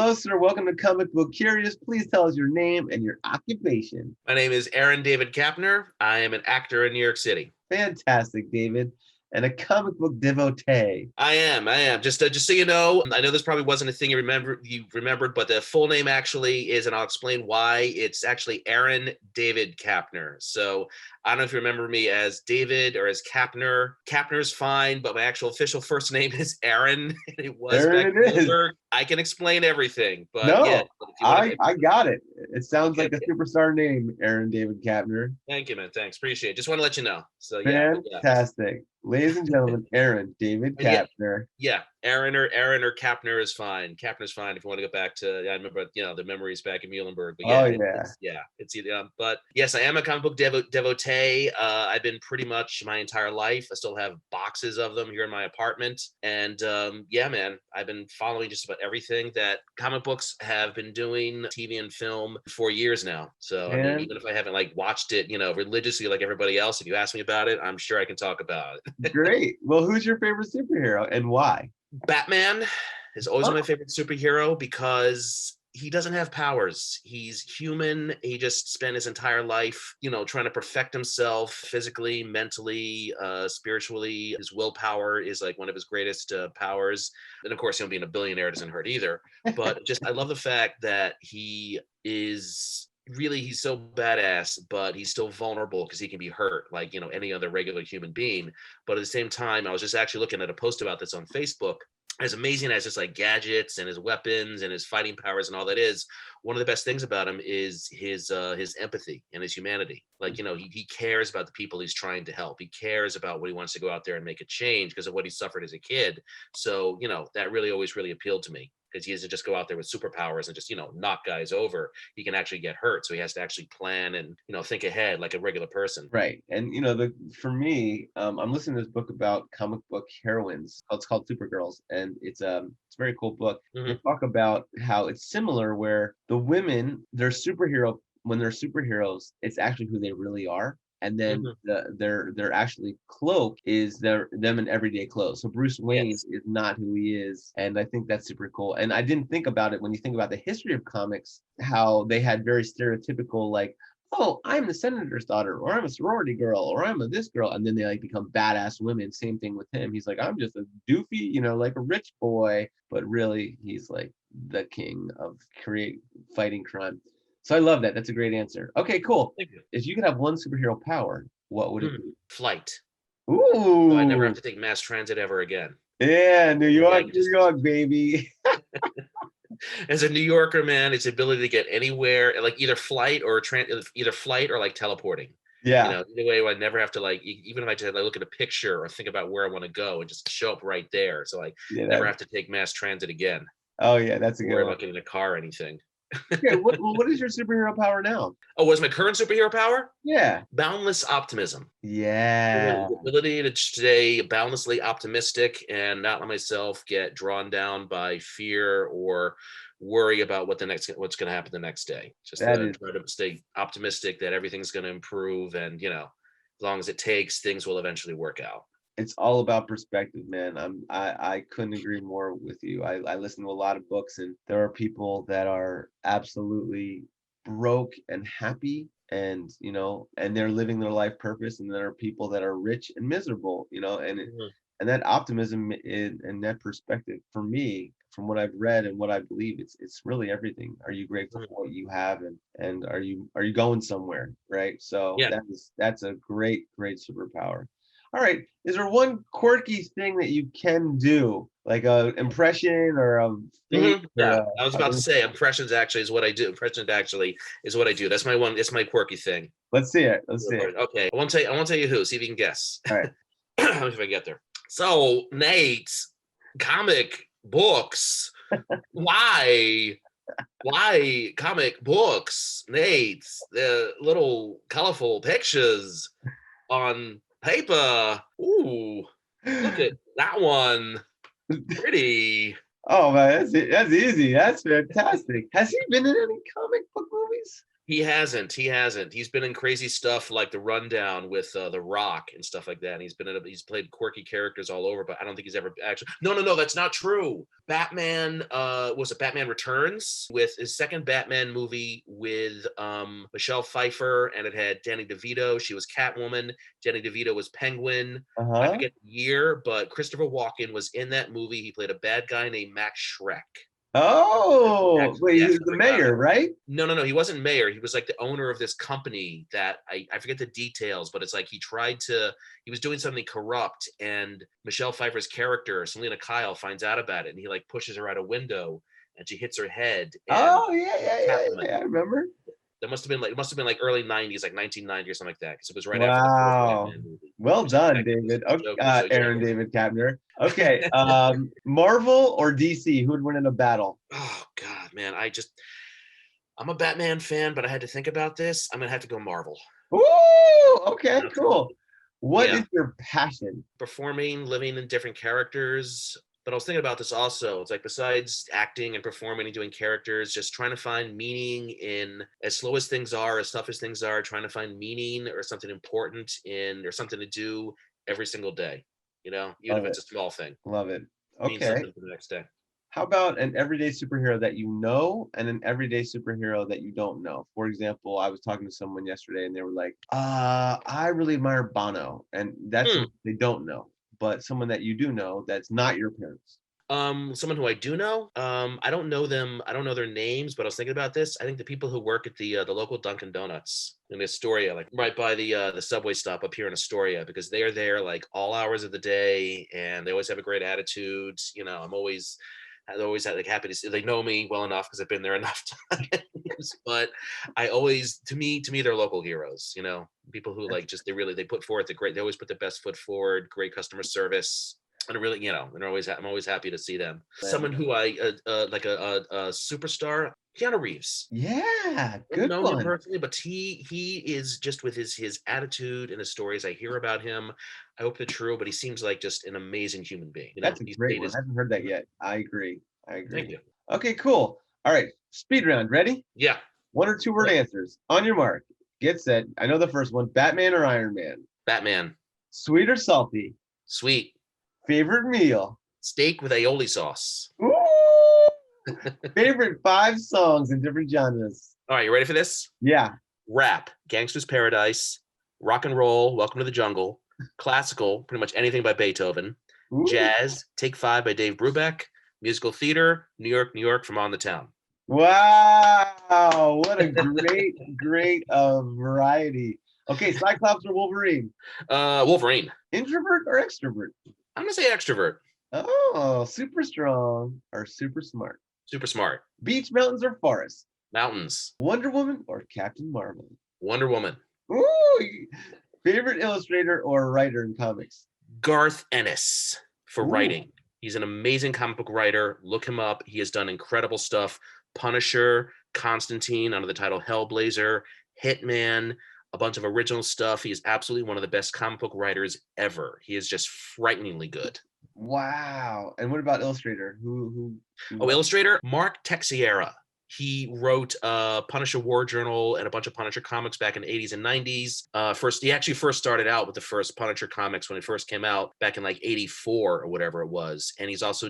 Hello, sir. Welcome to Comic Book Curious. Please tell us your name and your occupation. My name is Aaron David Kapner. I am an actor in New York City. Fantastic, David. And a comic book devotee. I am. Just so you know, I know this probably wasn't a thing you remembered, but the full name actually is, and I'll explain why. It's actually Aaron David Kapner. So I don't know if you remember me as David or as Kapner. Kapner's fine, but my actual official first name is Aaron. It was There back it is. I can explain everything, but No, yeah. I got it. It sounds like a Okay. superstar name, Aaron David Kapner. Thank you, man. Thanks. Appreciate it. Just want to let you know. So yeah. Fantastic. Ladies and gentlemen, Aaron David Kapner. Yeah, Aaron or Kapner is fine. Kapner's fine if you want to go back to. Yeah, I remember the memories back in Muhlenberg. But yeah, it's either. But yes, I am a comic book devotee. I've been pretty much my entire life. I still have boxes of them here in my apartment. And yeah, man, I've been following just about everything that comic books have been doing, TV and film, for years now. So I mean, even if I haven't watched it, religiously like everybody else, if you ask me about it, I'm sure I can talk about it. Great. Well, who's your favorite superhero and why? Batman is always my favorite superhero because he doesn't have powers. He's human. He just spent his entire life, trying to perfect himself physically, mentally, spiritually. His willpower is like one of his greatest powers. And of course, being a billionaire doesn't hurt either. But I love the fact that he's so badass, but he's still vulnerable because he can be hurt like, any other regular human being. But at the same time, I was just actually looking at a post about this on Facebook. As amazing as his gadgets and his weapons and his fighting powers and all that is, one of the best things about him is his empathy and his humanity. He cares about the people he's trying to help. He cares about what he wants to go out there and make a change because of what he suffered as a kid. So, that really always really appealed to me. Because he doesn't just go out there with superpowers and just, knock guys over. He can actually get hurt. So he has to actually plan and, think ahead like a regular person. Right. And, for me, I'm listening to this book about comic book heroines. It's called Supergirls. And it's a very cool book. Mm-hmm. They talk about how it's similar where the women, when they're superheroes, it's actually who they really are. And then their actually cloak is them in everyday clothes. So Bruce Wayne is not who he is, and I think that's super cool. And I didn't think about it when you think about the history of comics, how they had very stereotypical oh, I'm the senator's daughter, or I'm a sorority girl, or I'm a this girl, and then they become badass women. Same thing with him. He's like, I'm just a doofy, like a rich boy, but really he's like the king of fighting crime. So I love that. That's a great answer. Okay, cool. Thank you. If you could have one superhero power, what would it be? Flight. Ooh. So I never have to take mass transit ever again. Yeah, New York, baby. As a New Yorker, man, it's the ability to get anywhere, either flight or teleporting. Yeah. Either way, I never have to even if I just look at a picture or think about where I want to go and just show up right there. So never have to take mass transit again. Oh yeah, that's a good one. Or about getting a car or anything. Okay, what is your superhero power now? Oh, what's my current superhero power? Yeah. Boundless optimism. Yeah. The ability to stay boundlessly optimistic and not let myself get drawn down by fear or worry about what's going to happen the next day. Just try to stay optimistic that everything's going to improve, and as long as it takes, things will eventually work out. It's all about perspective, man. I couldn't agree more with you. I listen to a lot of books, and there are people that are absolutely broke and happy, and and they're living their life purpose, and there are people that are rich and miserable, and that optimism and that perspective, for me, from what I've read and what I believe, it's really everything. Are you grateful for what you have, and are you going somewhere, right? So that's a great superpower. All right. Is there one quirky thing that you can do, like a impression or a fake? Yeah, I was about to say impressions actually is what I do. Impressions actually is what I do. That's my one. It's my quirky thing. Let's see it. Okay, I won't tell you who. See if you can guess. All right. Let me see if I get there. So Nate, comic books. Why comic books, Nate? The little colorful pictures on paper. Ooh, look at that one. Pretty. Oh man, that's easy. That's fantastic. Has he been in any comic book movies? He hasn't. He hasn't. He's been in crazy stuff like The Rundown with The Rock and stuff like that. And he's played quirky characters all over, but I don't think he's ever actually. No, that's not true. Batman was it Batman Returns with his second Batman movie with Michelle Pfeiffer, and it had Danny DeVito. She was Catwoman. Danny DeVito was Penguin. I Uh-huh. forget the year, but Christopher Walken was in that movie. He played a bad guy named Max Schreck. Oh, Actually, wait, he yes, was I the forgot mayor, about. right? No. He wasn't mayor. He was like the owner of this company that I forget the details, but it's like he was doing something corrupt, and Michelle Pfeiffer's character, Selena Kyle, finds out about it, and he like pushes her out a window, and she hits her head, and Oh, yeah, yeah, yeah, Catwoman. yeah. I remember. It must have been like early '90s, like 1990 or something like that, because it was right after the first Wow. Batman movie. Well Which done, that David. was Okay, so Aaron January. David Kapner. Okay. Marvel or DC? Who would win in a battle? Oh God, man, I'm a Batman fan, but I had to think about this. I'm gonna have to go Marvel. Ooh, okay, cool. Absolutely. What Yeah. is your passion? Performing, living in different characters. But I was thinking about this also. It's like besides acting and performing and doing characters, just trying to find meaning in as slow as things are, as tough as things are, trying to find meaning or something important in or something to do every single day. Even if Love it. it's a small thing, Love it. means Okay. something for the next day. How about an everyday superhero that you know and an everyday superhero that you don't know? For example, I was talking to someone yesterday and they were like, I really admire Bono. And that's Hmm. someone they don't know, but someone that you do know that's not your parents. Someone who I do know. I don't know them. I don't know their names, but I was thinking about this. I think the people who work at the local Dunkin' Donuts in Astoria, like right by the subway stop up here in Astoria, because they are there like all hours of the day, and they always have a great attitude. I always had like happy to see. They know me well enough because I've been there enough times. But I always, to me, they're local heroes. People who like just they put forth the great. They always put the best foot forward. Great customer service. And really, I'm always happy to see them. Man. Someone who I like a superstar, Keanu Reeves. Yeah, I don't good know him one. personally, but he is just with his attitude and his stories I hear about him. I hope they're true, but he seems like just an amazing human being. That's a He's great made one. his. I haven't heard that yet. I agree. I Thank agree. you. Okay, cool. All right, speed round. Ready? Yeah. One or two word Yep. answers. On your mark. Get set. I know the first one. Batman or Iron Man? Batman. Sweet or salty? Sweet. Favorite meal? Steak with aioli sauce. Ooh! Favorite 5 songs in different genres? All right, you ready for this? Yeah. Rap, Gangster's Paradise. Rock and roll, Welcome to the Jungle. Classical, pretty much anything by Beethoven. Ooh. Jazz, Take Five by Dave Brubeck. Musical theater, New York, New York from On the Town. Wow. What a great variety. Okay, Cyclops or Wolverine? Wolverine. Introvert or extrovert? I'm gonna say extrovert. Oh, super strong or super smart? Super smart. Beach, mountains, or forest? Mountains. Wonder Woman or Captain Marvel? Wonder Woman. Ooh. Favorite illustrator or writer in comics? Garth Ennis for Ooh. writing. He's an amazing comic book writer. Look him up. He has done incredible stuff. Punisher, Constantine under the title Hellblazer, Hitman, a bunch of original stuff. He is absolutely one of the best comic book writers ever. He is just frighteningly good. Wow. And what about illustrator? Who Illustrator, Mark Texiera. He wrote Punisher War Journal and a bunch of Punisher comics back in the 80s and 90s. He actually first started out with the first Punisher comics when it first came out back in like 84 or whatever it was. And he's also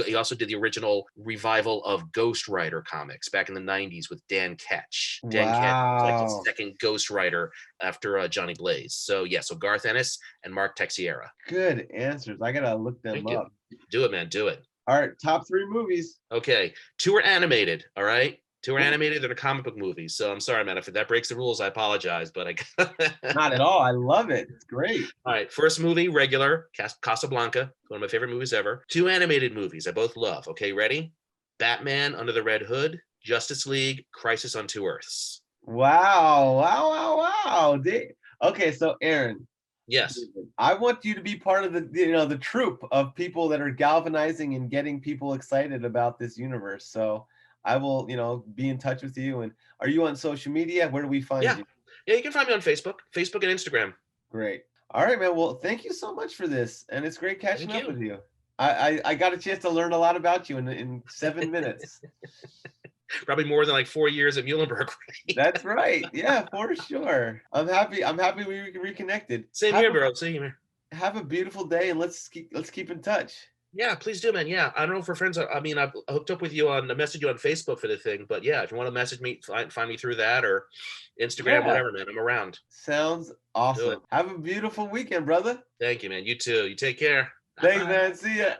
he also did the original revival of Ghost Rider comics back in the 90s with Dan Ketch. Dan Ketch was like the Wow. second Ghost Rider after Johnny Blaze. So Garth Ennis and Mark Texiera. Good answers. I gotta look them Thank you. up. Do it, man. Do it. All right, top 3 movies. Okay, 2 are animated. All right, 2 are Ooh. animated. They're comic book movies. So I'm sorry, man. If that breaks the rules, I apologize. But Not at all. I love it. It's great. All right, first movie, regular, Casablanca, one of my favorite movies ever. 2 animated movies I both love. Okay, ready? Batman Under the Red Hood, Justice League, Crisis on Two Earths. Wow. Wow. Okay, so Aaron, Yes. I want you to be part of the troop of people that are galvanizing and getting people excited about this universe. So I will, be in touch with you. And are you on social media? Where do we find you? Yeah, you can find me on Facebook and Instagram. Great. All right, man. Well, thank you so much for this. And it's great catching up with you. I got a chance to learn a lot about you in 7 minutes. Probably more than like 4 years at Muhlenberg. Right? That's right. Yeah, for sure. I'm happy we reconnected. Same here, bro. Same here. Have a beautiful day, and let's keep in touch. Yeah, please do, man. Yeah, I don't know if we're friends. I mean, I've hooked up with you I messaged you on Facebook for the thing, but yeah, if you want to message me, find me through that or Instagram, Yeah, whatever, man. I'm around. sounds Do it. awesome. Have a beautiful weekend, brother. Thank you, man. You too. You take care. Thanks, Bye. man. See ya.